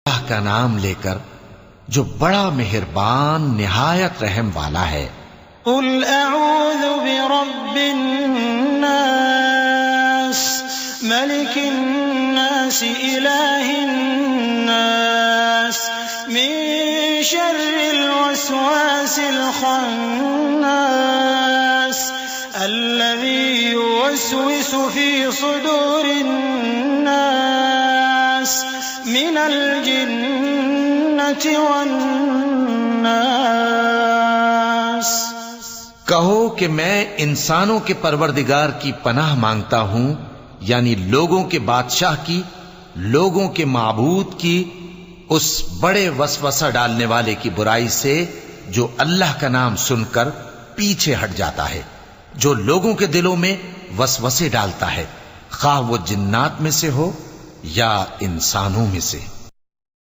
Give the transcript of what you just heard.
اللہ کا نام لے کر جو بڑا مہربان نہایت رحم والا ہے۔ قل اعوذ برب الناس ملک الناس الہ الناس من شر الوسواس الخناس الذي يوسوس في صدور الناس من الجنة والناس۔ کہو کہ میں انسانوں کے پروردگار کی پناہ مانگتا ہوں، یعنی لوگوں کے بادشاہ کی، لوگوں کے معبود کی، اس بڑے وسوسہ ڈالنے والے کی برائی سے جو اللہ کا نام سن کر پیچھے ہٹ جاتا ہے، جو لوگوں کے دلوں میں وسوسے ڈالتا ہے، خواہ وہ جنات میں سے ہو یا انسانوں میں سے۔